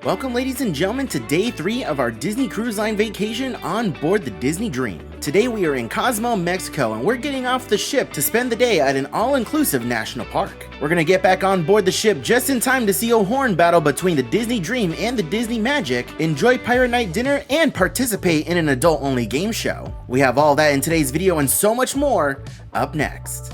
Welcome, ladies and gentlemen, to day 3 of our Disney Cruise Line vacation on board the Disney Dream. Today we are in Cozumel, Mexico, and we're getting off the ship to spend the day at an all-inclusive national park. We're gonna get back on board the ship just in time to see a horn battle between the Disney Dream and the Disney Magic, enjoy Pirate Night dinner, and participate in an adult-only game show. We have all that in today's video and so much more up next.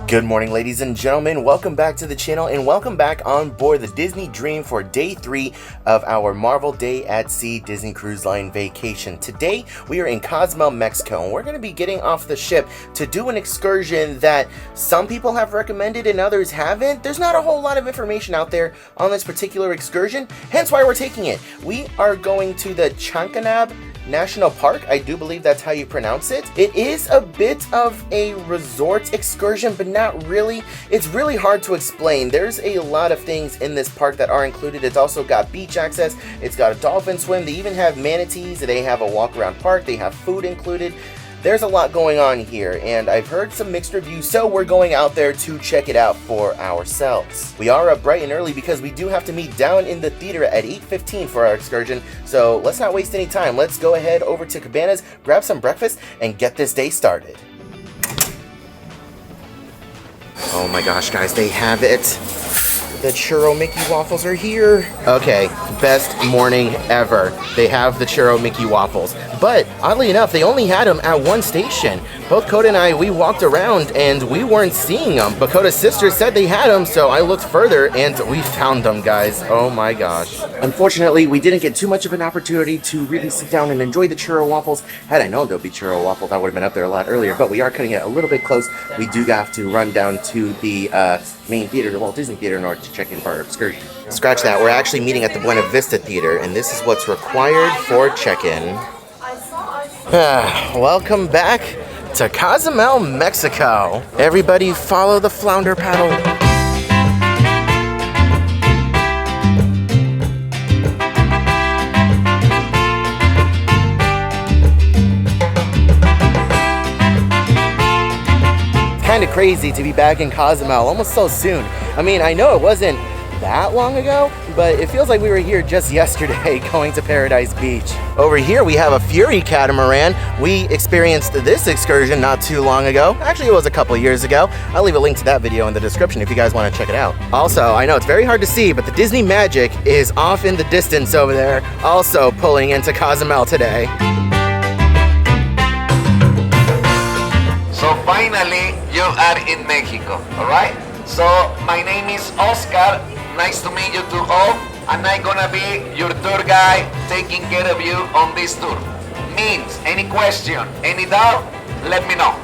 Good morning, ladies and gentlemen. Welcome back to the channel and welcome back on board the Disney Dream for day 3 of our Marvel Day at Sea Disney Cruise Line vacation. Today, we are in Cozumel, Mexico, and we're going to be getting off the ship to do an excursion that some people have recommended and others haven't. There's not a whole lot of information out there on this particular excursion, hence why we're taking it. We are going to the Chankanaab National Park. I do believe that's how you pronounce it. It is a bit of a resort excursion, but not really. It's really hard to explain. There's a lot of things in this park that are included. It's also got beach access. It's got a dolphin swim. They even have manatees. They have a walk around park. They have food included. There's a lot going on here, and I've heard some mixed reviews, so we're going out there to check it out for ourselves. We are up bright and early because we do have to meet down in the theater at 8:15 for our excursion, so let's not waste any time. Let's go ahead over to Cabanas, grab some breakfast, and get this day started. Oh my gosh, guys, they have it. The Churro Mickey waffles are here. Okay, best morning ever. They have the Churro Mickey waffles. But oddly enough, they only had them at one station. Both Coda and I, we walked around and we weren't seeing them. But Coda's sister said they had them, so I looked further and we found them, guys. Oh my gosh. Unfortunately, we didn't get too much of an opportunity to really sit down and enjoy the churro waffles. Had I known there'd be churro waffles, I would have been up there a lot earlier. But we are cutting it a little bit close. We do have to run down to the main theater, the Walt Disney Theater, in order to check in for our excursion. Scratch that, we're actually meeting at the Buena Vista Theater, and this is what's required for check-in. Welcome back to Cozumel, Mexico. Everybody follow the flounder paddle. Kind of crazy to be back in Cozumel almost so soon. I mean, I know it wasn't that long ago, but it feels like we were here just yesterday going to Paradise Beach. Over here we have a Fury catamaran. We experienced this excursion not too long ago. Actually, it was a couple years ago. I'll leave a link to that video in the description if you guys want to check it out. Also, I know it's very hard to see, but the Disney Magic is off in the distance over there, also pulling into Cozumel today. So finally, you are in Mexico, all right? So my name is Oscar. Nice to meet you to all. And I'm gonna be your tour guide, taking care of you on this tour. Means, any question, any doubt, let me know.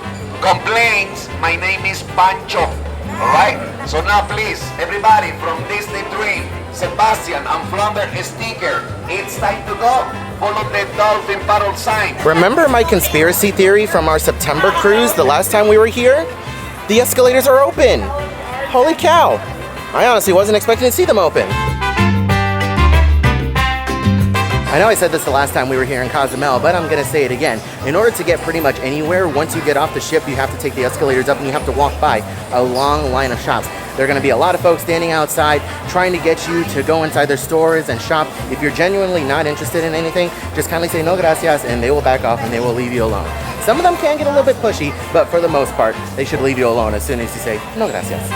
Complaints, my name is Pancho, all right? So now please, everybody from Disney Dream, Sebastian and Flounder sticker, it's time to go. Follow the dolphin paddle sign. Remember my conspiracy theory from our September cruise the last time we were here? The escalators are open. Holy cow. I honestly wasn't expecting to see them open. I know I said this the last time we were here in Cozumel, but I'm gonna say it again. In order to get pretty much anywhere, once you get off the ship, you have to take the escalators up and you have to walk by a long line of shops. There are gonna be a lot of folks standing outside trying to get you to go inside their stores and shop. If you're genuinely not interested in anything, just kindly say no gracias and they will back off and they will leave you alone. Some of them can get a little bit pushy, but for the most part, they should leave you alone as soon as you say no gracias.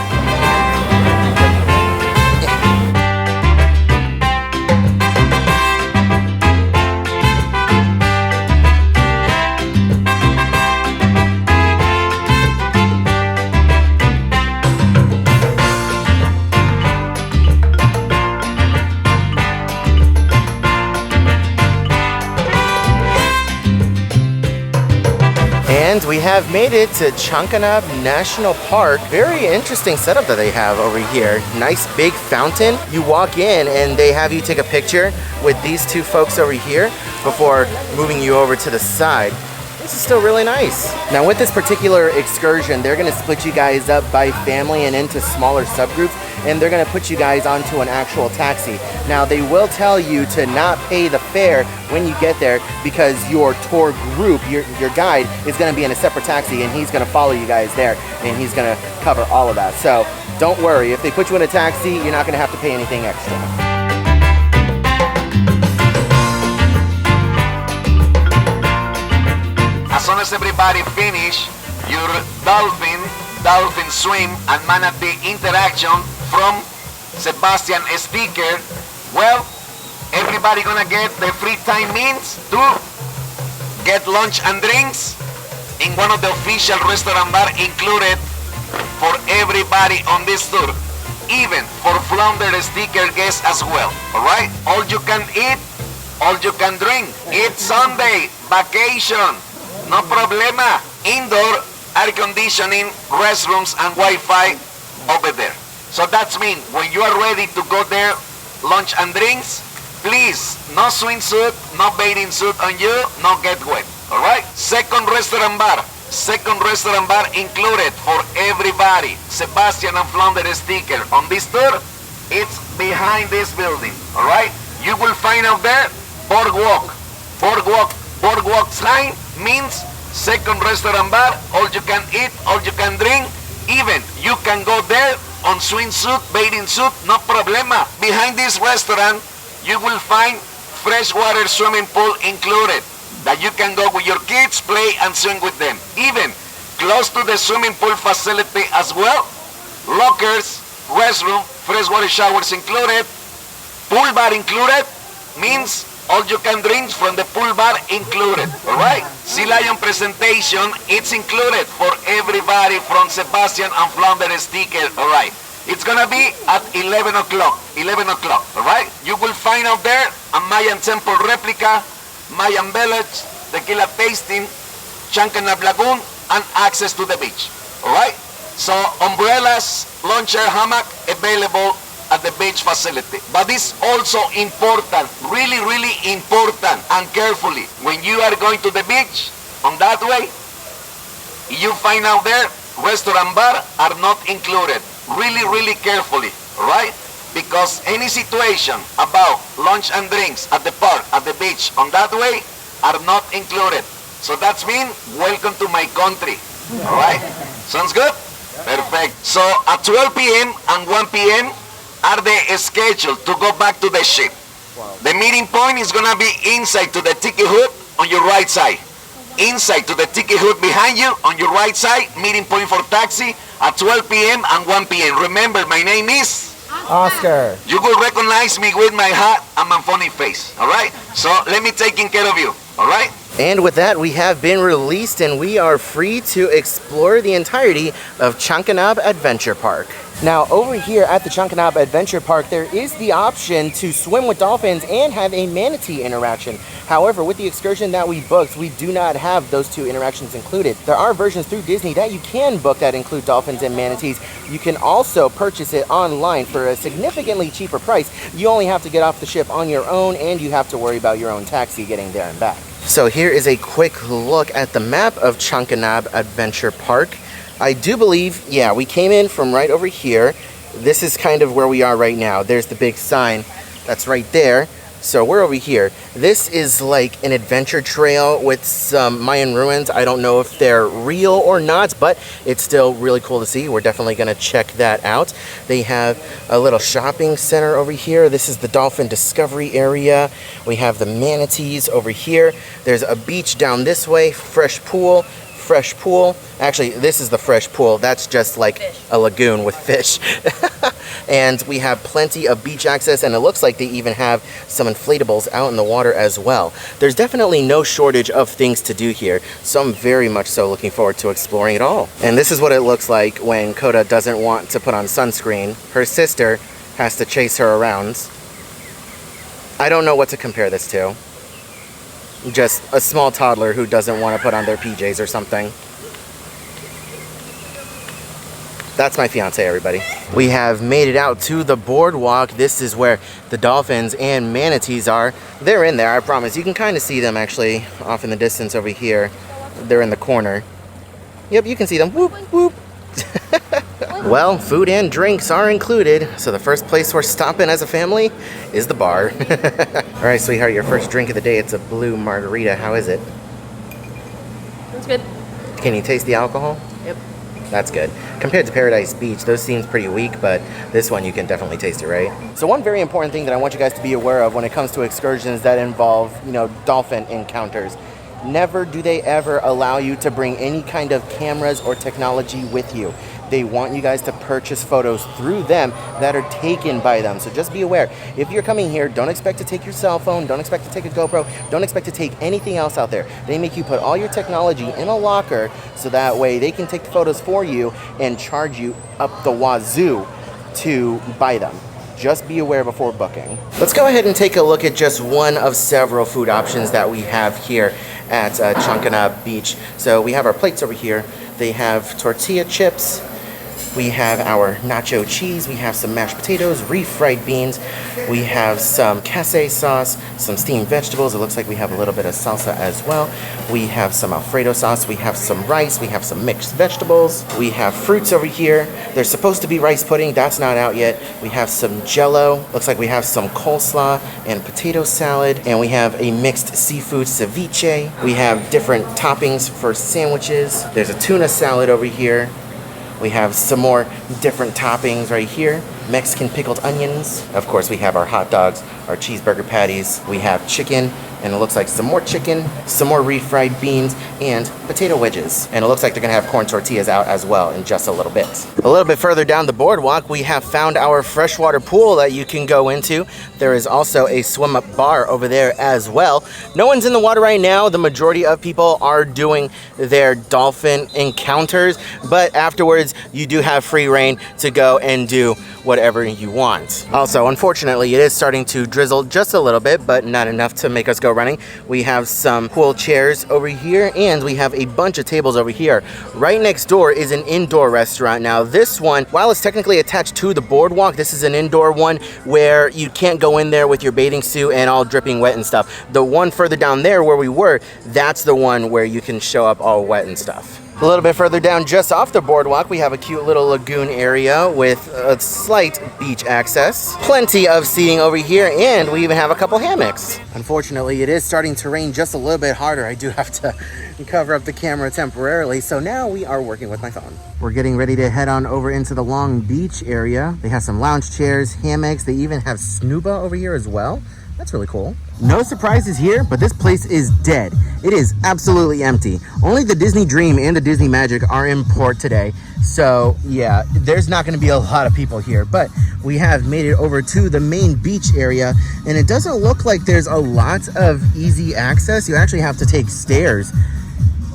And we have made it to Chankanaab National Park. Very interesting setup that they have over here. Nice big fountain. You walk in and they have you take a picture with these two folks over here before moving you over to the side. this is still really nice. Now with this particular excursion, they're gonna split you guys up by family and into smaller subgroups, and they're gonna put you guys onto an actual taxi. Now they will tell you to not pay the fare when you get there because your tour group, your guide, is gonna be in a separate taxi and he's gonna follow you guys there and he's gonna cover all of that. So don't worry, if they put you in a taxi, you're not gonna have to pay anything extra. As soon as everybody finish your dolphin swim and manatee interaction from Sebastian sticker, well, everybody gonna get the free time means to get lunch and drinks in one of the official restaurant bar included for everybody on this tour, even for Flounder sticker guests as well. All right, all you can eat, all you can drink. It's Sunday, vacation, no problema. Indoor air conditioning, restrooms, and Wi-Fi over there. So that's mean when you are ready to go there, lunch and drinks, please, no swimsuit, no bathing suit on you, no get wet. All right. Second restaurant bar included for everybody. Sebastian and Flounder sticker on this tour. It's behind this building. All right. You will find out there boardwalk sign means second restaurant bar. All you can eat, all you can drink. Even you can go there on swimsuit, bathing suit, no problema. Behind this restaurant, you will find freshwater swimming pool included, that you can go with your kids, play and swim with them. Even close to the swimming pool facility as well, lockers, restroom, freshwater showers included, pool bar included, means all you can drink from the pool bar included, all right? Sea Lion presentation, it's included for everybody from Sebastian and Flounder sticker, all right? It's gonna be at 11 o'clock, all right? You will find out there a Mayan temple replica, Mayan village, tequila tasting, Chankanaab Lagoon, and access to the beach, all right? So umbrellas, launcher, hammock available at the beach facility. But it's also important, really, really important, and carefully, when you are going to the beach, on that way, you find out there, restaurant bar are not included. Really, really carefully, right? Because any situation about lunch and drinks at the park, at the beach, on that way, are not included. So that's mean, welcome to my country, all right? Sounds good? Perfect. So at 12 p.m. and 1 p.m. are they scheduled to go back to the ship. Wow. The meeting point is gonna be inside to the ticket hood on your right side. Inside to the ticket hood behind you on your right side, meeting point for taxi at 12 p.m. and 1 p.m. Remember, my name is Oscar. You will recognize me with my hat and my funny face, all right? So let me take care of you, all right? And with that, we have been released and we are free to explore the entirety of Chankanaab Adventure Park. Now, over here at the Chankanaab Adventure Park, there is the option to swim with dolphins and have a manatee interaction. However, with the excursion that we booked, we do not have those two interactions included. There are versions through Disney that you can book that include dolphins and manatees. You can also purchase it online for a significantly cheaper price. You only have to get off the ship on your own and you have to worry about your own taxi getting there and back. So here is a quick look at the map of Chankanaab Adventure Park. I do believe, yeah, we came in from right over here. This is kind of where we are right now. There's the big sign that's right there. So we're over here. This is like an adventure trail with some Mayan ruins. I don't know if they're real or not, but it's still really cool to see. We're definitely gonna check that out. They have a little shopping center over here. This is the dolphin discovery area. We have the manatees over here. There's a beach down this way, fresh pool. Actually, this is the fresh pool. That's just like a lagoon with fish. And we have plenty of beach access, and it looks like they even have some inflatables out in the water as well. There's definitely no shortage of things to do here, so I'm very much so looking forward to exploring it all. And this is what it looks like when Coda doesn't want to put on sunscreen. Her sister has to chase her around. I don't know what to compare this to. Just a small toddler who doesn't want to put on their PJs or something. That's my fiance, everybody. We have made it out to the boardwalk. This is where the dolphins and manatees are. They're in there, I promise. You can kind of see them actually off in the distance over here. They're in the corner. Yep, you can see them. Whoop, whoop. Well, food and drinks are included, so the first place we're stopping as a family is the bar. All right, sweetheart, your first drink of the day. It's a blue margarita. How is it? It's good. Can you taste the alcohol? Yep. That's good. Compared to Paradise Beach, those seems pretty weak, but this one you can definitely taste it, right? So one very important thing that I want you guys to be aware of when it comes to excursions that involve, dolphin encounters. Never do they ever allow you to bring any kind of cameras or technology with you. They want you guys to purchase photos through them that are taken by them. So just be aware. If you're coming here, don't expect to take your cell phone, don't expect to take a GoPro, don't expect to take anything else out there. They make you put all your technology in a locker so that way they can take the photos for you and charge you up the wazoo to buy them. Just be aware before booking. Let's go ahead and take a look at just one of several food options that we have here at Chankanaab Beach. So we have our plates over here. They have tortilla chips. We have our nacho cheese, we have some mashed potatoes, refried beans, we have some casé sauce, some steamed vegetables. It looks like we have a little bit of salsa as well. We have some Alfredo sauce, we have some rice, we have some mixed vegetables, we have fruits over here. There's supposed to be rice pudding, that's not out yet. We have some jello, looks like we have some coleslaw and potato salad, and we have a mixed seafood ceviche. We have different toppings for sandwiches. There's a tuna salad over here. We have some more different toppings right here. Mexican pickled onions. Of course, we have our hot dogs, our cheeseburger patties. We have chicken, and it looks like some more chicken, some more refried beans, and potato wedges. And it looks like they're gonna have corn tortillas out as well in just a little bit. A little bit further down the boardwalk, we have found our freshwater pool that you can go into. There is also a swim up bar over there as well. No one's in the water right now. The majority of people are doing their dolphin encounters, but afterwards you do have free reign to go and do whatever you want. Also, unfortunately, it is starting to drizzle just a little bit, but not enough to make us go running. We have some pool chairs over here, and we have a bunch of tables over here. Right next door is an indoor restaurant. Now, this one, while it's technically attached to the boardwalk, this is an indoor one where you can't go in there with your bathing suit and all dripping wet and stuff. The one further down there where we were, that's the one where you can show up all wet and stuff. A little bit further down, just off the boardwalk, we have a cute little lagoon area with a slight beach access. Plenty of seating over here, and we even have a couple hammocks. Unfortunately, it is starting to rain just a little bit harder. I do have to cover up the camera temporarily, so now we are working with my phone. We're getting ready to head on over into the Long Beach area. They have some lounge chairs, hammocks. They even have snuba over here as well. That's really cool. No surprises here, but this place is dead. It is absolutely empty. Only the Disney Dream and the Disney Magic are in port today. So yeah, there's not gonna be a lot of people here, but we have made it over to the main beach area, and it doesn't look like there's a lot of easy access. You actually have to take stairs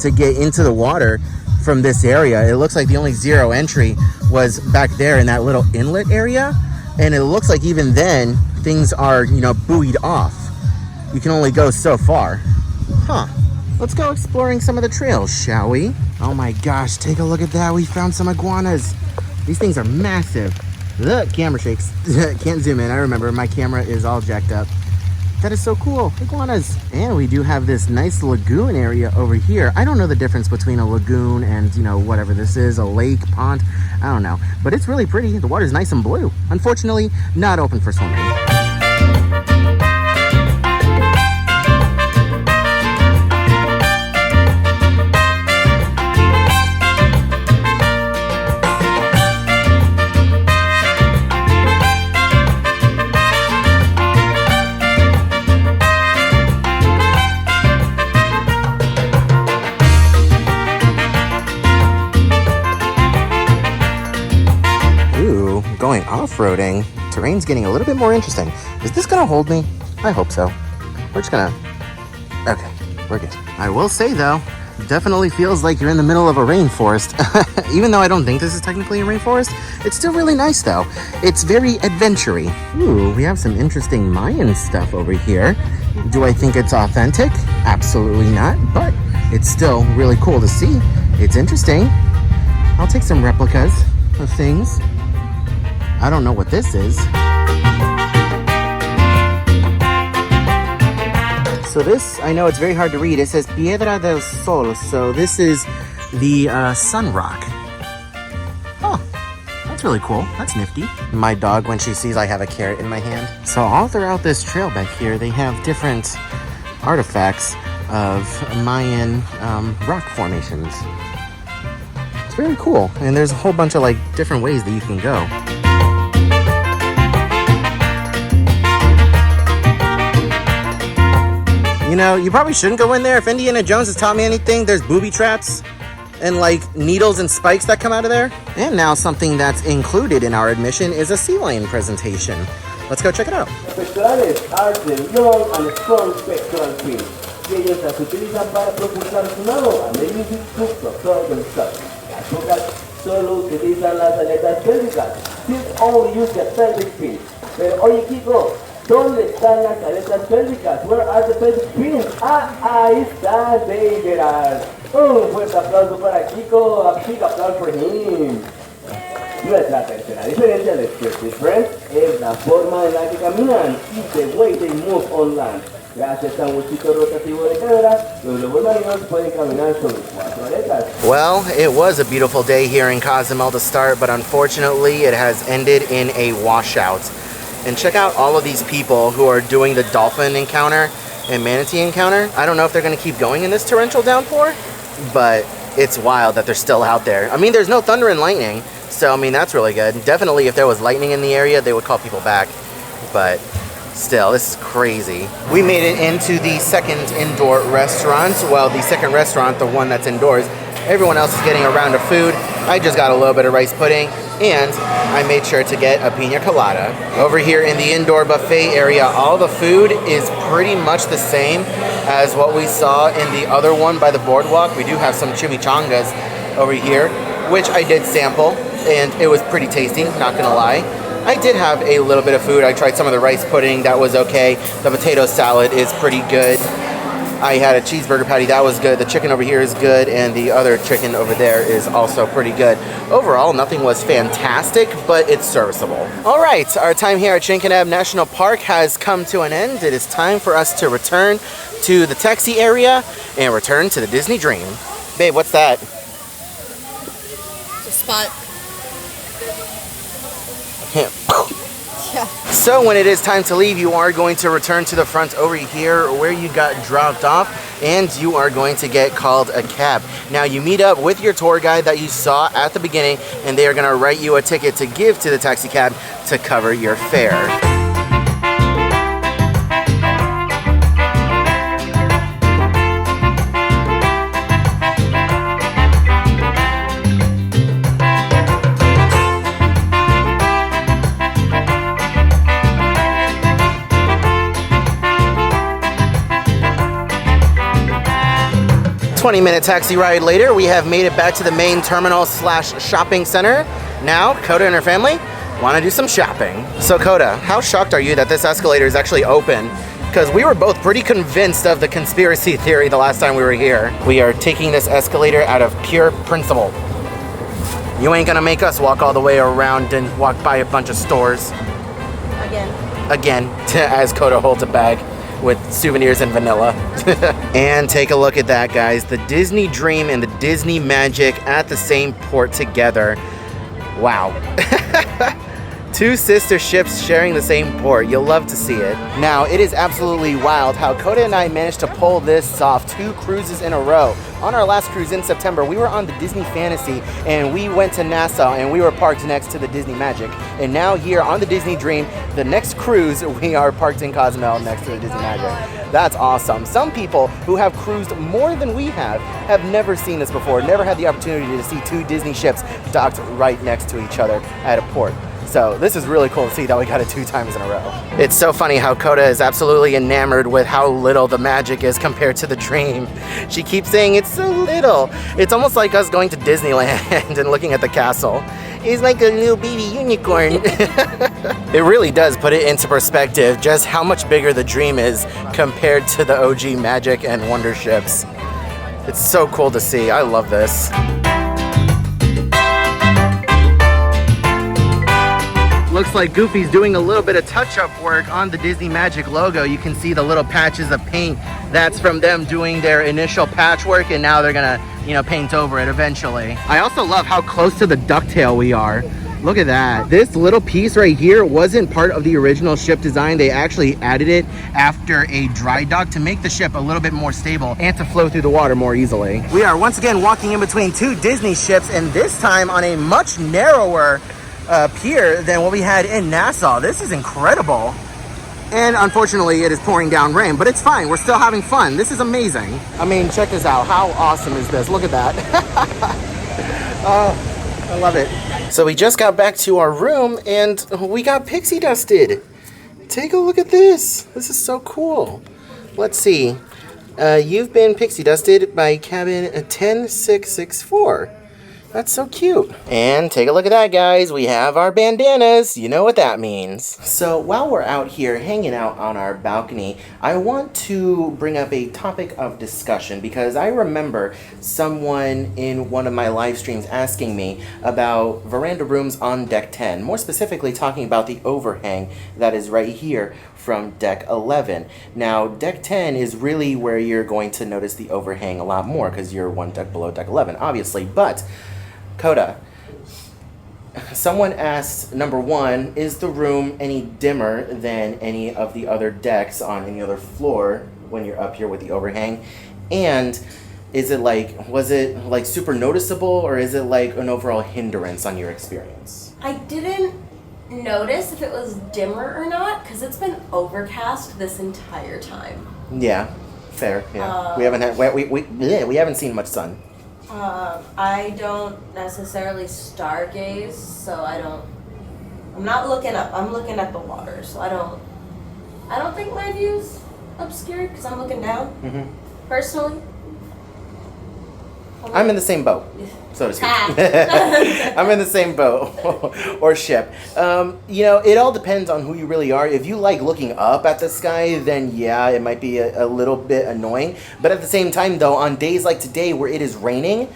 to get into the water from this area. It looks like the only zero entry was back there in that little inlet area. And it looks like even then, things are, buoyed off. You can only go so far. Huh. Let's go exploring some of the trails, shall we? Oh my gosh, take a look at that. We found some iguanas. These things are massive. The camera shakes. Can't zoom in. I remember my camera is all jacked up. That is so cool. Iguanas. And we do have this nice lagoon area over here. I don't know the difference between a lagoon and, whatever this is, a lake, pond. I don't know. But it's really pretty. The water's nice and blue. Unfortunately, not open for swimming. Going off-roading, terrain's getting a little bit more interesting. Is this gonna hold me? I hope so. We're just gonna, okay, we're good. I will say though, definitely feels like you're in the middle of a rainforest. Even though I don't think this is technically a rainforest, it's still really nice though. It's very adventure-y. Ooh, we have some interesting Mayan stuff over here. Do I think it's authentic? Absolutely not, but it's still really cool to see. It's interesting. I'll take some replicas of things. I don't know what this is. So this, I know it's very hard to read. It says Piedra del Sol. So this is the sun rock. Oh, that's really cool. That's nifty. My dog, when she sees I have a carrot in my hand. So all throughout this trail back here, they have different artifacts of Mayan rock formations. It's very cool. And there's a whole bunch of like different ways that you can go. You know, you probably shouldn't go in there. If Indiana Jones has taught me anything, there's booby traps and like needles and spikes that come out of there. And now something that's included in our admission is a sea lion presentation. Let's go check it out. Pectorales are the long and strong pectoral fins. Y ellos las utilizan para propulsar su nado a medio susto todo el sol. Las focas solo utilizan las aletas pélvicas. Fish only use the pelvic fins. Pero oye, Kiko, ¿dónde están las aletas pélvicas? Where are the pelvic fins? Ahí está, there are. Un fuerte aplauso para Kiko, a big applause for him. Nuestra tercera diferencia de Excursion Friends es la forma en la que caminan y the way they move on land. Gracias a un huesito rotativo de cadera, los lobos marinos pueden caminar sobre 4 aletas. Well, it was a beautiful day here in Cozumel to start, but unfortunately it has ended in a washout. And check out all of these people who are doing the dolphin encounter and manatee encounter. I don't know if they're going to keep going in this torrential downpour, but it's wild that they're still out there. I mean, there's no thunder and lightning, so I mean, that's really good. Definitely if there was lightning in the area, they would call people back, but still, this is crazy. We made it into the second indoor restaurant. Well, the second restaurant, the one that's indoors. Everyone else is getting a round of food. I just got a little bit of rice pudding, and I made sure to get a pina colada. Over here in the indoor buffet area, all the food is pretty much the same as what we saw in the other one by the boardwalk. We do have some chimichangas over here, which I did sample, and it was pretty tasty, not gonna lie. I did have a little bit of food. I tried some of the rice pudding, that was okay. The potato salad is pretty good. I had a cheeseburger patty, that was good. The chicken over here is good, and the other chicken over there is also pretty good. Overall, nothing was fantastic, but it's serviceable. All right, our time here at Chankanaab National Park has come to an end. It is time for us to return to the taxi area and return to the Disney Dream. Babe, what's that? It's a spot. Yeah. Yeah. So when it is time to leave, you are going to return to the front over here where you got dropped off, and you are going to get called a cab. Now you meet up with your tour guide that you saw at the beginning, and they are going to write you a ticket to give to the taxi cab to cover your fare. 20-minute taxi ride later, we have made it back to the main terminal / shopping center. Now, Coda and her family want to do some shopping. So Coda, how shocked are you that this escalator is actually open? Because we were both pretty convinced of the conspiracy theory the last time we were here. We are taking this escalator out of pure principle. You ain't gonna make us walk all the way around and walk by a bunch of stores. Again, as Coda holds a bag with souvenirs and vanilla. And take a look at that, guys. The Disney Dream and the Disney Magic at the same port together. Wow. Two sister ships sharing the same port. You'll love to see it. Now, it is absolutely wild how Coda and I managed to pull this off 2 cruises in a row. On our last cruise in September, we were on the Disney Fantasy, and we went to Nassau, and we were parked next to the Disney Magic. And now here on the Disney Dream, the next cruise, we are parked in Cozumel next to the Disney Magic. That's awesome. Some people who have cruised more than we have never seen this before, never had the opportunity to see 2 Disney ships docked right next to each other at a port. So this is really cool to see that we got it 2 times in a row. It's so funny how Coda is absolutely enamored with how little the Magic is compared to the Dream. She keeps saying it's so little. It's almost like us going to Disneyland and looking at the castle. It's like a little baby unicorn. It really does put it into perspective just how much bigger the Dream is compared to the OG Magic and Wonder ships. It's so cool to see. I love this. Looks looks like Goofy's doing a little bit of touch-up work on the Disney Magic logo. You can see the little patches of paint. That's from them doing their initial patchwork, and now they're gonna, you know, paint over it eventually. I also love how close to the ducktail we are. Look at that. This little piece right here wasn't part of the original ship design. They actually added it after a dry dock to make the ship a little bit more stable and to flow through the water more easily. We are once again walking in between two Disney ships, and this time on a much narrower pier than what we had in Nassau. This is incredible. And unfortunately, it is pouring down rain, but it's fine. We're still having fun. This is amazing. I mean, check this out. How awesome is this? Look at that. Oh, I love it. So we just got back to our room and we got pixie dusted. Take a look at this. This is so cool. Let's see. You've been pixie dusted by cabin 10664. That's so cute. And take a look at that, guys. We have our bandanas. You know what that means. So while we're out here hanging out on our balcony, I want to bring up a topic of discussion because I remember someone in one of my live streams asking me about veranda rooms on deck 10, more specifically talking about the overhang that is right here from deck 11. Now, deck 10 is really where you're going to notice the overhang a lot more because you're one deck below deck 11, obviously, but Coda, someone asked, number one, is the room any dimmer than any of the other decks on any other floor when you're up here with the overhang? And is it like, was it like super noticeable, or is it like an overall hindrance on your experience? I didn't notice if it was dimmer or not because it's been overcast this entire time. Yeah, fair. Yeah, we haven't had we haven't seen much sun. I don't necessarily stargaze, so I'm not looking up. I'm looking at the water, so I don't think my view's obscured because I'm looking down. Personally. I'm in the same boat, so to speak. I'm in the same boat or ship. You know, it all depends on who you really are. If you like looking up at the sky, then yeah, it might be a little bit annoying. But at the same time, though, on days like today where it is raining,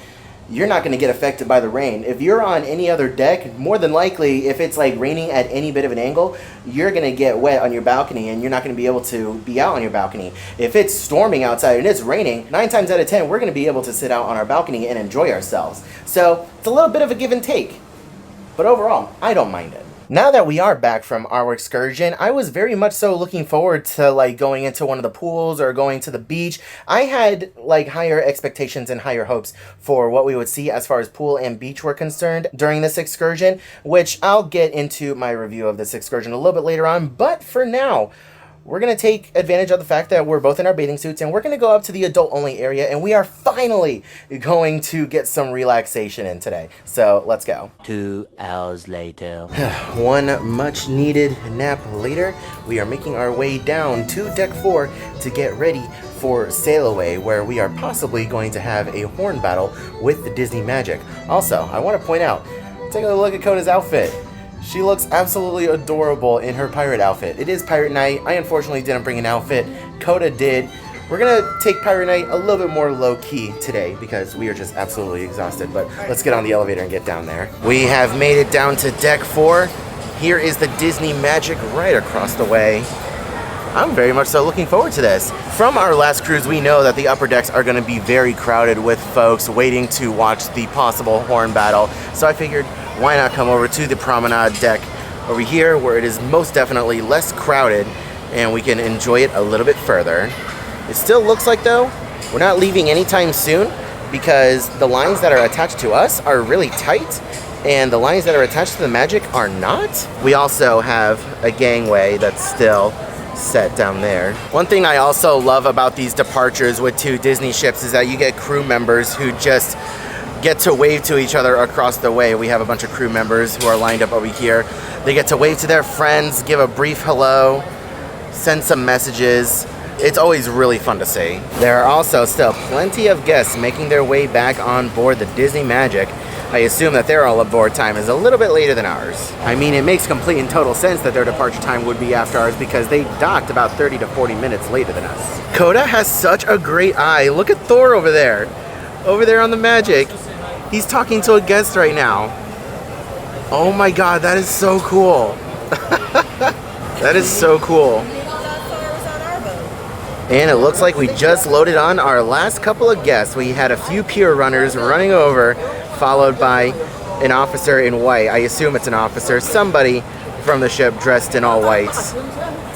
you're not going to get affected by the rain. If you're on any other deck, more than likely, if it's like raining at any bit of an angle, you're going to get wet on your balcony and you're not going to be able to be out on your balcony. If it's storming outside and it's raining, 9 times out of 10, we're going to be able to sit out on our balcony and enjoy ourselves. So it's a little bit of a give and take. But overall, I don't mind it. Now that we are back from our excursion, I was very much so looking forward to like going into one of the pools or going to the beach. I had like higher expectations and higher hopes for what we would see as far as pool and beach were concerned during this excursion, which I'll get into my review of this excursion a little bit later on. But for now, we're going to take advantage of the fact that we're both in our bathing suits and we're going to go up to the adult-only area, and we are finally going to get some relaxation in today. So let's go. 2 hours later. One much-needed nap later, we are making our way down to Deck 4 to get ready for Sail Away, where we are possibly going to have a horn battle with the Disney Magic. Also, I want to point out, take a look at Coda's outfit. She looks absolutely adorable in her pirate outfit. It is Pirate Night. I unfortunately didn't bring an outfit. Coda did. We're gonna take Pirate Night a little bit more low-key today because we are just absolutely exhausted, but let's get on the elevator and get down there. We have made it down to Deck 4. Here is the Disney Magic right across the way. I'm very much so looking forward to this. From our last cruise, we know that the upper decks are gonna be very crowded with folks waiting to watch the possible horn battle. So I figured, why not come over to the promenade deck over here where it is most definitely less crowded and we can enjoy it a little bit further. It still looks like, though, we're not leaving anytime soon because the lines that are attached to us are really tight and the lines that are attached to the Magic are not. We also have a gangway that's still set down there. One thing I also love about these departures with two Disney ships is that you get crew members who just get to wave to each other across the way. We have a bunch of crew members who are lined up over here. They get to wave to their friends, give a brief hello, send some messages. It's always really fun to see. There are also still plenty of guests making their way back on board the Disney Magic. I assume that their all-aboard time is a little bit later than ours. I mean, it makes complete and total sense that their departure time would be after ours because they docked about 30 to 40 minutes later than us. Coda has such a great eye. Look at Thor over there. Over there on the Magic. He's talking to a guest right now. Oh my god, that is so cool. That is so cool. And it looks like we just loaded on our last couple of guests. We had a few pier runners running over, followed by an officer in white. I assume it's an officer, somebody from the ship dressed in all whites,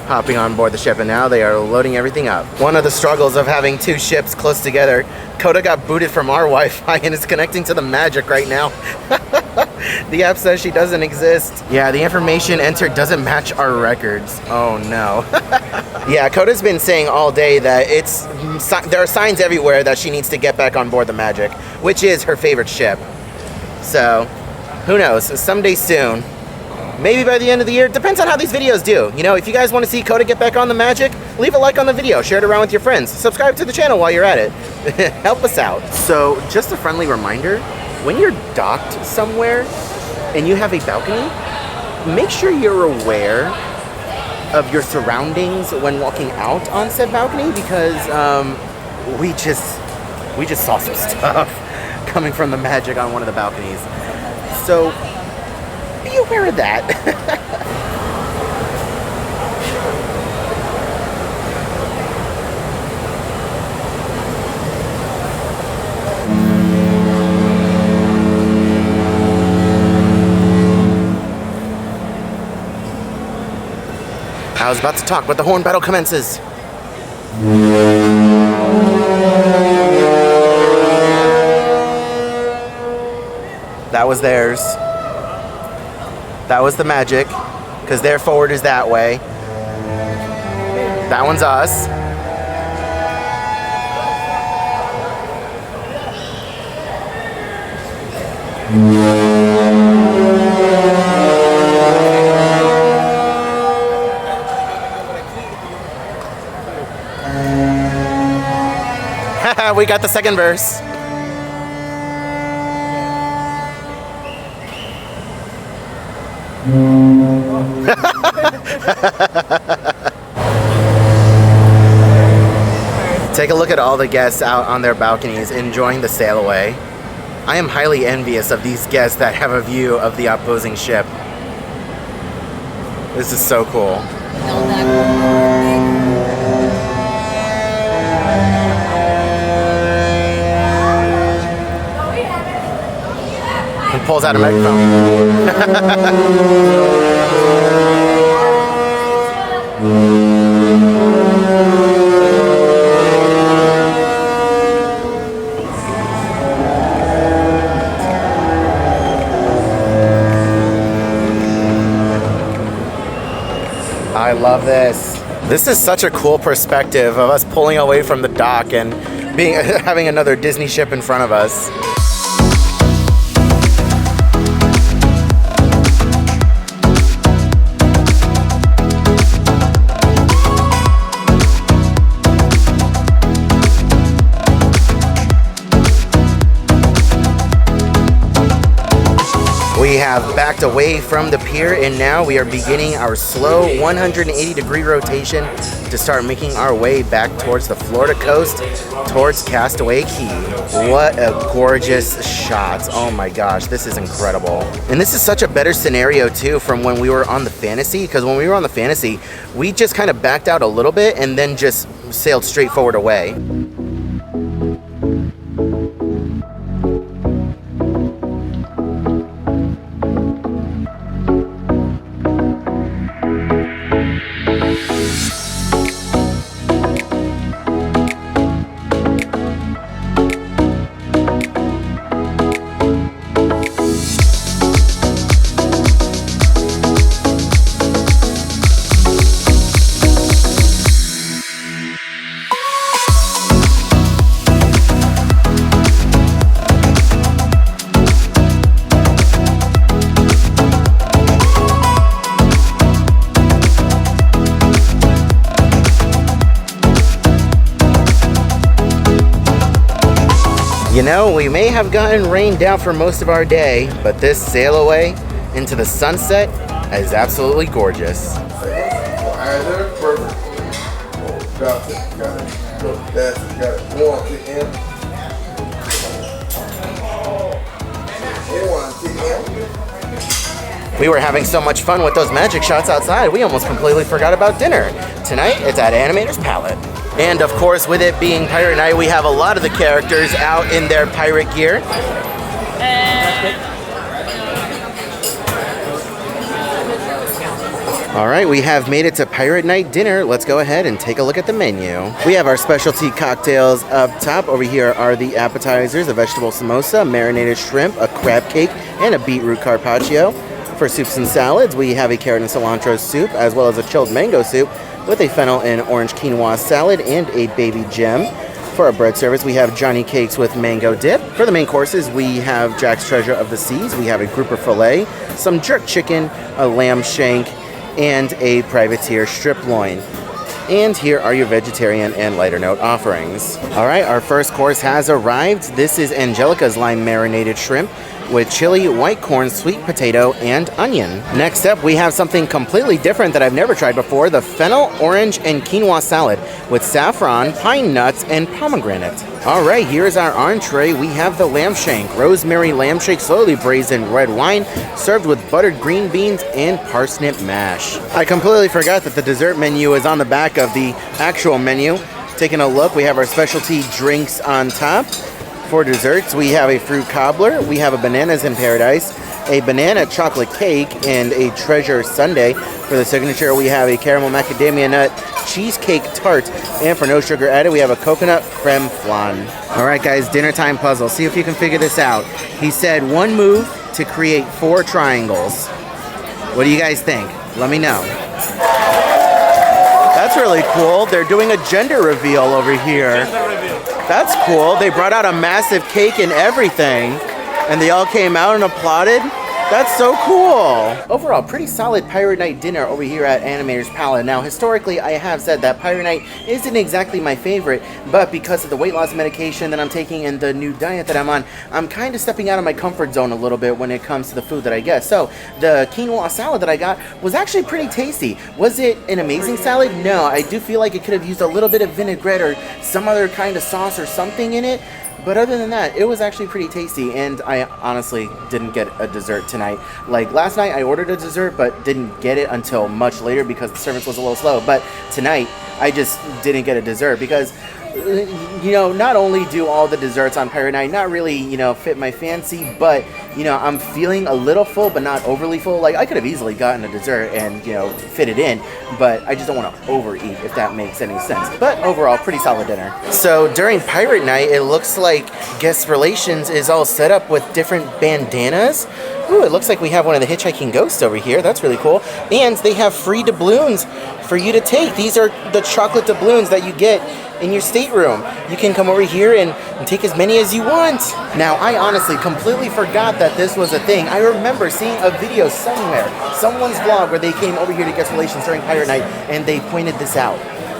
hopping on board the ship, and now they are loading everything up. One of the struggles of having two ships close together, Coda got booted from our Wi-Fi and is connecting to the Magic right now. The app says she doesn't exist. Yeah, the information entered doesn't match our records. Oh no. Yeah, Coda's been saying all day that there are signs everywhere that she needs to get back on board the Magic, which is her favorite ship. So, who knows, someday soon. Maybe by the end of the year. Depends on how these videos do. You know, if you guys want to see Coda get back on the Magic, leave a like on the video, share it around with your friends, subscribe to the channel while you're at it. Help us out. So, just a friendly reminder, when you're docked somewhere and you have a balcony, make sure you're aware of your surroundings when walking out on said balcony, because we just saw some stuff coming from the Magic on one of the balconies. So be aware of that. I was about to talk, but the horn battle commences. That was theirs. That was the Magic, because their forward is that way. That one's us. We got the second verse. Take a look at all the guests out on their balconies enjoying the sail away. I am highly envious of these guests that have a view of the opposing ship. This is so cool. He pulls out a microphone. I love this. This is such a cool perspective of us pulling away from the dock and having another Disney ship in front of us. We have backed away from the pier, and now we are beginning our slow 180-degree rotation to start making our way back towards the Florida coast, towards Castaway Cay. What a gorgeous shot. Oh my gosh, this is incredible. And this is such a better scenario too from when we were on the Fantasy, because when we were on the Fantasy, we just kind of backed out a little bit and then just sailed straight forward away. You know, we may have gotten rained down for most of our day, but this sail away into the sunset is absolutely gorgeous. Perfect. Got it. Got it. One to end. One to end. We were having so much fun with those magic shots outside, we almost completely forgot about dinner. Tonight, it's at Animator's Palette. And of course, with it being Pirate Night, we have a lot of the characters out in their pirate gear. All right, we have made it to Pirate Night dinner. Let's go ahead and take a look at the menu. We have our specialty cocktails up top. Over here are the appetizers, a vegetable samosa, marinated shrimp, a crab cake, and a beetroot carpaccio. For soups and salads, we have a carrot and cilantro soup, as well as a chilled mango soup with a fennel and orange quinoa salad and a baby gem. For our bread service, we have Johnny Cakes with mango dip. For the main courses, we have Jack's Treasure of the Seas. We have a grouper fillet, some jerk chicken, a lamb shank, and a privateer strip loin. And here are your vegetarian and lighter note offerings. All right, our first course has arrived. This is Angelica's lime marinated shrimp with chili, white corn, sweet potato, and onion. Next up, we have something completely different that I've never tried before, the fennel, orange, and quinoa salad with saffron, pine nuts, and pomegranate. All right, here's our entree. We have the lamb shank, rosemary lamb shank slowly braised in red wine, served with buttered green beans and parsnip mash. I completely forgot that the dessert menu is on the back of the actual menu. Taking a look, we have our specialty drinks on top. For desserts, we have a fruit cobbler, we have a bananas in paradise, a banana chocolate cake, and a treasure sundae. For the signature, we have a caramel macadamia nut cheesecake tart, and for no sugar added, we have a coconut creme flan. All right, guys, dinner time puzzle. See if you can figure this out. He said one move to create 4 triangles. What do you guys think? Let me know. That's really cool. They're doing a gender reveal over here. That's cool. They brought out a massive cake and everything, and they all came out and applauded. That's so cool. Overall, pretty solid Pirate Night dinner over here at Animator's Palette. Now, historically, I have said that Pirate Night isn't exactly my favorite, but because of the weight loss medication that I'm taking and the new diet that I'm on, I'm kind of stepping out of my comfort zone a little bit when it comes to the food that I get. So, the quinoa salad that I got was actually pretty tasty. Was it an amazing salad? No, I do feel like it could have used a little bit of vinaigrette or some other kind of sauce or something in it. But other than that, it was actually pretty tasty, and I honestly didn't get a dessert tonight. Like, last night I ordered a dessert, but didn't get it until much later because the service was a little slow. But tonight, I just didn't get a dessert because, you know, not only do all the desserts on Pirate Night not really, you know, fit my fancy, but, you know, I'm feeling a little full, but not overly full. Like, I could have easily gotten a dessert and, you know, fit it in, but I just don't want to overeat, if that makes any sense. But overall, pretty solid dinner. So during Pirate Night, it looks like guest relations is all set up with different bandanas. Ooh, it looks like we have one of the hitchhiking ghosts over here. That's really cool. And they have free doubloons for you to take. These are the chocolate doubloons that you get in your stateroom. You can come over here and take as many as you want. Now, I honestly completely forgot that this was a thing. I remember seeing a video somewhere, someone's vlog, where they came over here to guest relations during Pirate Night, and they pointed this out.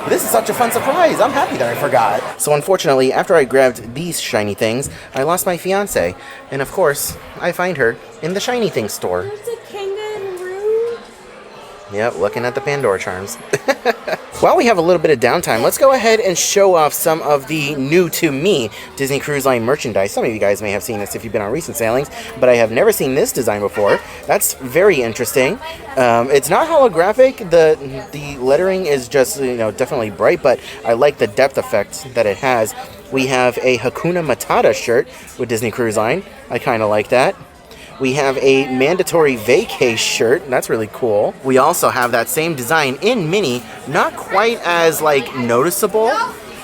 This is such a fun surprise. I'm happy that I forgot. So unfortunately, after I grabbed these shiny things, I lost my fiance. And of course, I find her in the shiny things store. There's a kangaroo. Yep, looking at the Pandora charms. While we have a little bit of downtime, let's go ahead and show off some of the new to me Disney Cruise Line merchandise. Some of you guys may have seen this if you've been on recent sailings, but I have never seen this design before. That's very interesting. It's not holographic. The lettering is just, you know, definitely bright, but I like the depth effect that it has. We have a Hakuna Matata shirt with Disney Cruise Line. I kind of like that. We have a mandatory vacay shirt. That's really cool. We also have that same design in mini, not quite as like noticeable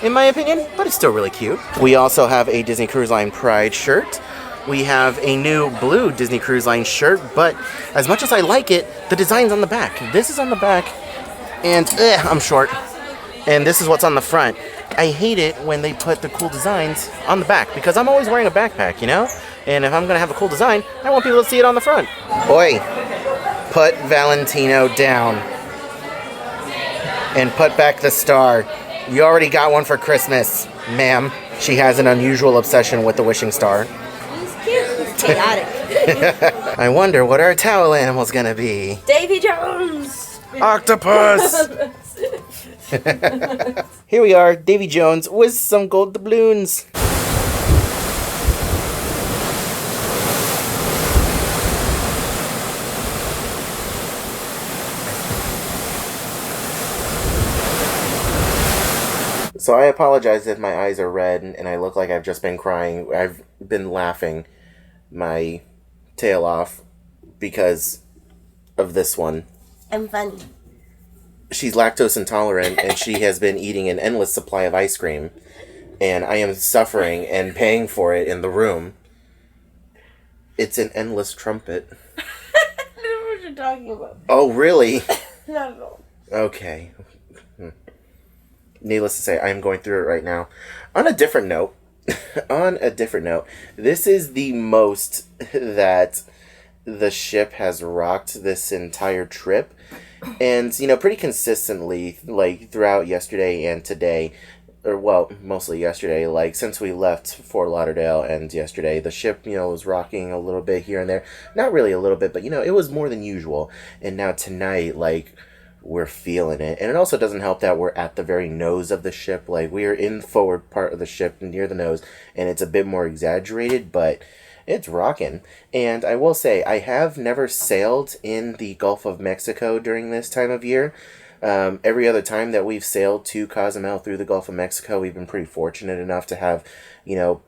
in my opinion, but it's still really cute. We also have a Disney Cruise Line Pride shirt. We have a new blue Disney Cruise Line shirt, but as much as I like it, the design's on the back. This is on the back, and I'm short. And this is what's on the front. I hate it when they put the cool designs on the back because I'm always wearing a backpack, you know? And if I'm gonna have a cool design, I want people to see it on the front. Oi, put Valentino down. And put back the star. You already got one for Christmas, ma'am. She has an unusual obsession with the wishing star. He's cute. He's chaotic. I wonder what our towel animal's gonna be. Davy Jones. Octopus! Here we are, Davy Jones with some gold doubloons. So I apologize if my eyes are red and I look like I've just been crying. I've been laughing my tail off because of this one. I'm funny. She's lactose intolerant and she has been eating an endless supply of ice cream. And I am suffering and paying for it in the room. It's an endless trumpet. I don't know what you're talking about. Oh, really? Not at all. Okay. Needless to say, I am going through it right now. On a different note, this is the most that the ship has rocked this entire trip. And, pretty consistently, like, throughout yesterday and today, or, well, mostly yesterday, like, since we left Fort Lauderdale and yesterday, the ship, was rocking a little bit here and there. Not really a little bit, but, it was more than usual. And now tonight, like, we're feeling it. And it also doesn't help that we're at the very nose of the ship. Like, we are in the forward part of the ship near the nose, and it's a bit more exaggerated, but it's rocking. And I will say, I have never sailed in the Gulf of Mexico during this time of year. Every other time that we've sailed to Cozumel through the Gulf of Mexico, we've been pretty fortunate enough to have,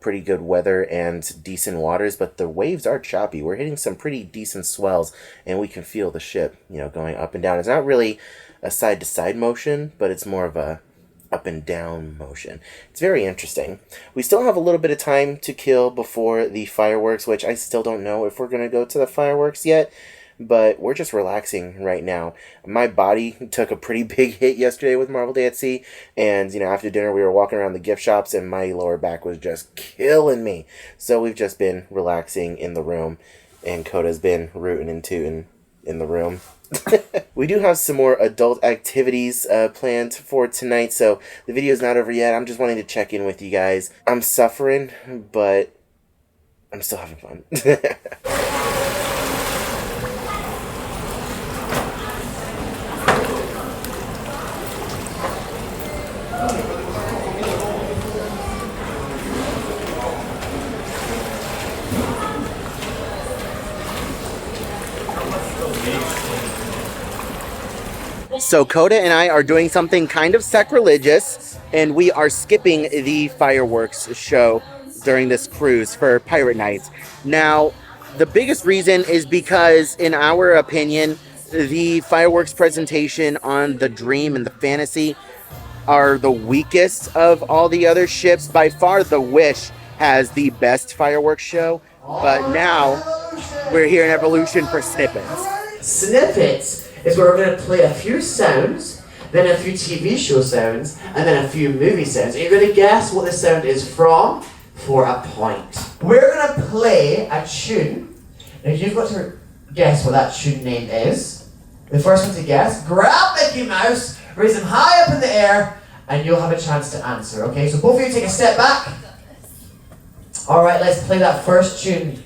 pretty good weather and decent waters, but the waves are choppy. We're hitting some pretty decent swells, and we can feel the ship, going up and down. It's not really a side-to-side motion, but it's more of a up and down motion. It's very interesting. We still have a little bit of time to kill before the fireworks, which I still don't know if we're going to go to the fireworks yet. But we're just relaxing right now. My body took a pretty big hit yesterday with Marvel Day at Sea. And, after dinner we were walking around the gift shops and my lower back was just killing me. So we've just been relaxing in the room. And Coda's been rooting and tooting in the room. We do have some more adult activities planned for tonight. So the video's not over yet. I'm just wanting to check in with you guys. I'm suffering, but I'm still having fun. So Coda and I are doing something kind of sacrilegious, and we are skipping the fireworks show during this cruise for Pirate Nights. Now, the biggest reason is because, in our opinion, the fireworks presentation on the Dream and the Fantasy are the weakest of all the other ships. By far, the Wish has the best fireworks show, but now we're here in Evolution for snippets. Snippets is where we're going to play a few sounds, then a few TV show sounds, and then a few movie sounds. And you're going to guess what the sound is from for a point. We're going to play a tune. Now you've got to guess what that tune name is. The first one to guess, grab Mickey Mouse, raise him high up in the air, and you'll have a chance to answer. Okay, so both of you take a step back. Alright, let's play that first tune.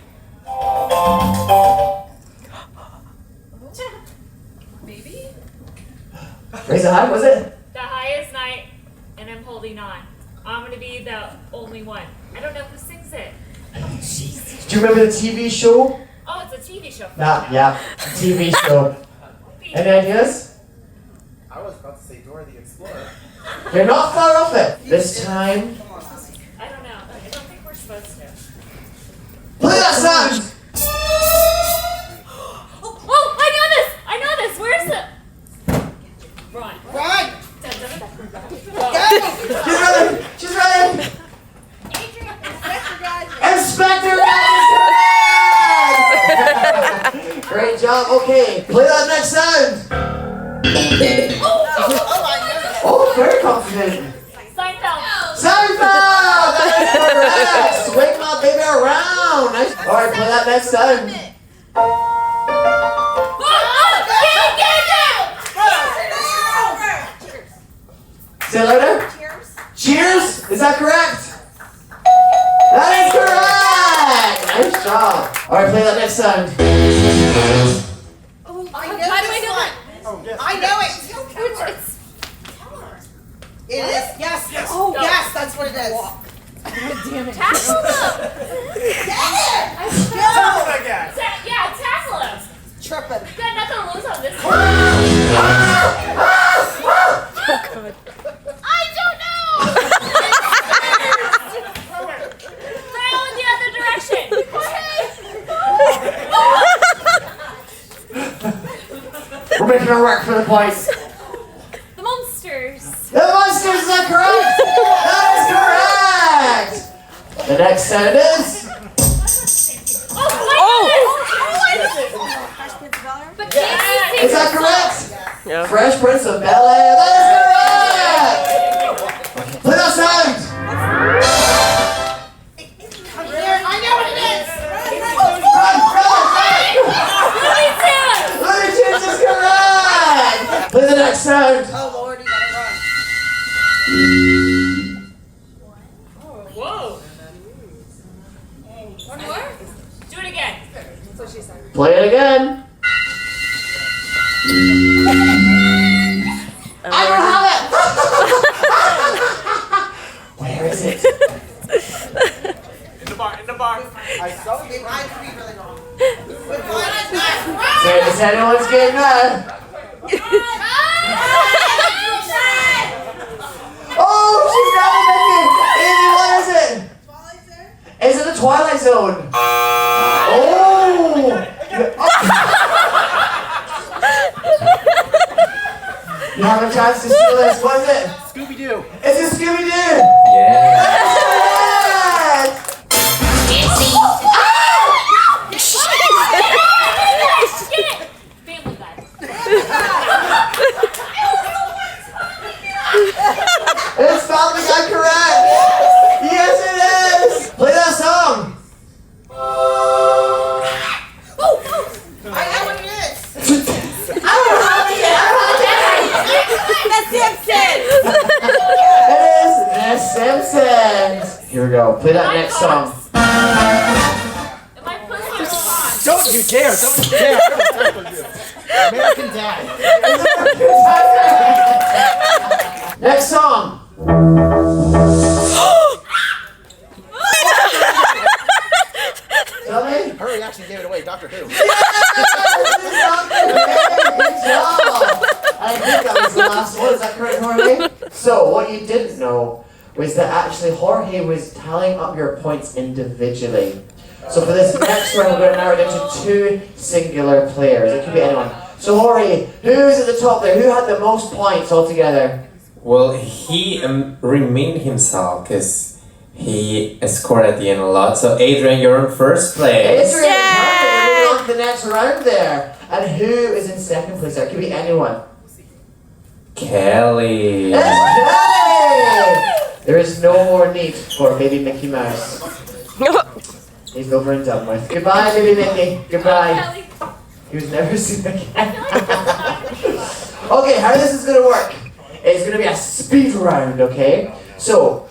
Raise it high, was it? The highest night, and I'm holding on. I'm gonna be the only one. I don't know who sings it. Oh, Jesus. Do you remember the TV show? Oh, it's a TV show. Yeah, TV show. Any ideas? I was about to say Dora the Explorer. You're not far off it. This time. I don't know. I don't think we're supposed to. Play that sound! Oh, I know this! Where's the... Run. She's running! Inspector Gadget! Great job. Okay, play that next sound. Oh, very confident. Seinfeld. That is correct. Swing my baby around. Nice. All right, play that next sound. Say it louder. Cheers. Is that correct? That is correct. Nice job. All right, play that next sound. I know it. It is. Yes. Oh, yes. That's what it is. Tackle them. Yeah, tackle them. Tripping. Got nothing to lose on this one. I don't know. make your work for the points. The monsters. The monsters, is that correct? That is correct! The next sound is... But yes. Is that correct? Yeah. Fresh Prince of Bel-Air, that is correct! Play that sound! I know what it is. Looney Tunes is correct! Play the next sound! Oh Lord, you gotta run. Whoa. One more? Do it again. Play it again! I don't have it! Where is it? In the bar. It might be really wrong. So is anyone's game now? Oh, she's got it, Mickey! Amy, what is it? Is it the Twilight Zone? Oh! You have a chance to steal this. What is it? Scooby-Doo. Is it Scooby-Doo? Yeah. Family Guy. It's Family Guy correct! Yes, it is! Play that song! I know what it is. It is The Simpsons! Here we go, play that next song. Am I supposed to Don't you dare! Don't you dare! American Dad. Next song! Tell me? Hurry actually gave it away. Doctor Who. Good job! I think that was the last one, is that correct, Jorge? So, what you didn't know was that actually Jorge was tallying up your points individually. So for this next round, we're going to narrow it down to 2 singular players. It could be anyone. So Jorge, who's at the top there? Who had the most points altogether? Well, he remained himself because he scored at the end a lot. So Adrian, you're in first place. Adrian, perfect. We're moving on to the next round there. And who is in second place there? It could be anyone. Kelly. It's Kelly! There is no more need for baby Mickey Mouse. He's over and done with. Goodbye, baby Mickey. Goodbye. Kelly. He was never seen again. Okay, how this is going to work? It's going to be a speed round, okay? So,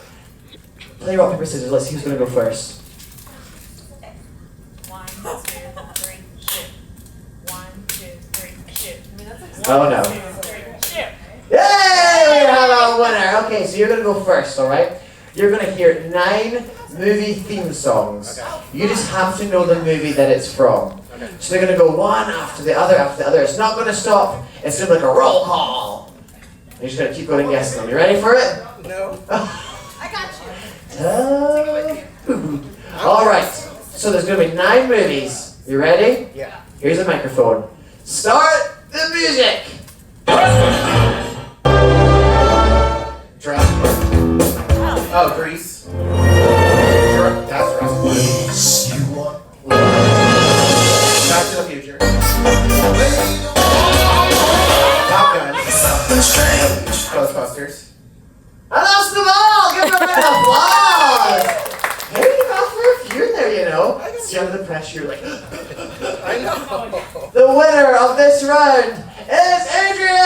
play rock, paper, scissors. Let's see who's going to go first. 1, 2, 3, shoot. 1, 2, 3, shoot. I mean, that's like Oh no. 1, 2, 3, shoot. Yay! We have a winner. Okay, so you're going to go first, alright? You're going to hear 9 movie theme songs. You just have to know the movie that it's from. So they're going to go one after the other after the other. It's not going to stop. It's going to be like a roll call. You're just going to keep going and guessing them. You ready for it? No. I got you. Alright, so there's going to be 9 movies. You ready? Yeah. Here's a microphone. Start the music! Jurassic Park. Oh, Grease. That's Jurassic Park. Back to the Future. Top Gun. Ghostbusters. And that's the ball! Give them an applause! Hey, you got for a few in there, you know. See, under the pressure, you're like... I know. The winner of this round is Adrian!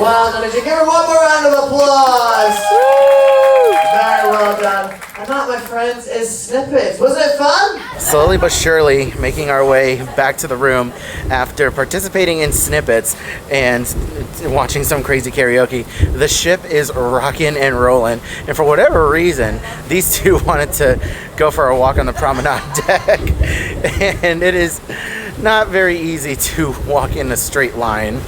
Well done, did you give her one more round of applause? Very well done. And that, my friends, is Snippets. Wasn't it fun? Slowly but surely making our way back to the room after participating in Snippets and watching some crazy karaoke. The ship is rocking and rolling, and for whatever reason, these two wanted to go for a walk on the promenade deck, and it is not very easy to walk in a straight line.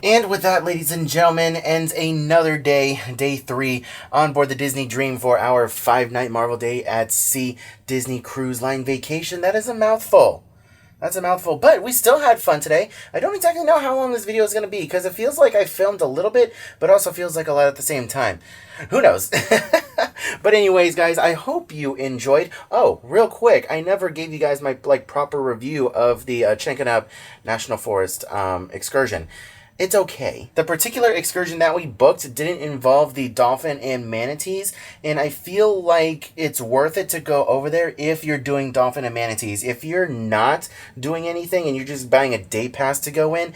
And with that, ladies and gentlemen, ends another day, day 3, on board the Disney Dream for our 5-night Marvel Day at Sea Disney Cruise Line vacation. That is a mouthful. That's a mouthful, but we still had fun today. I don't exactly know how long this video is going to be, because it feels like I filmed a little bit, but also feels like a lot at the same time. Who knows? But anyways, guys, I hope you enjoyed. Oh, real quick, I never gave you guys my proper review of the Chankanaab National Forest excursion. It's okay. The particular excursion that we booked didn't involve the dolphin and manatees, and I feel like it's worth it to go over there if you're doing dolphin and manatees. If you're not doing anything and you're just buying a day pass to go in,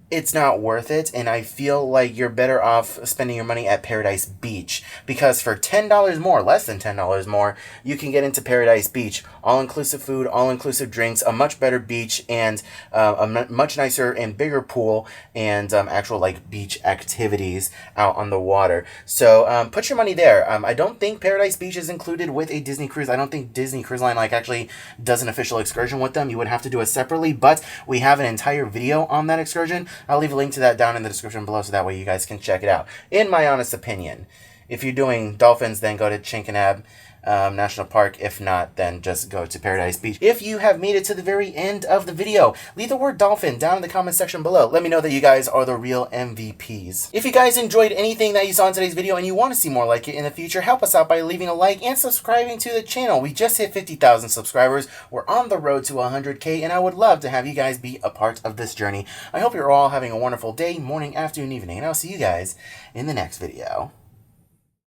it's not worth it, and I feel like you're better off spending your money at Paradise Beach, because for $10 more, less than $10 more, you can get into Paradise Beach. All-inclusive food, all-inclusive drinks, a much better beach, and a much nicer and bigger pool, and actual beach activities out on the water. So put your money there. I don't think Paradise Beach is included with a Disney cruise. I don't think Disney Cruise Line actually does an official excursion with them. You would have to do it separately, but we have an entire video on that excursion. I'll leave a link to that down in the description below, so that way you guys can check it out. In my honest opinion, if you're doing dolphins, then go to Chankanaab National Park. If not, then just go to Paradise Beach. If you have made it to the very end of the video, leave the word dolphin down in the comment section below. Let me know that you guys are the real MVPs. If you guys enjoyed anything that you saw in today's video and you want to see more like it in the future, help us out by leaving a like and subscribing to the channel. We just hit 50,000 subscribers. We're on the road to 100K, and I would love to have you guys be a part of this journey. I hope you're all having a wonderful day, morning, afternoon, evening, and I'll see you guys in the next video.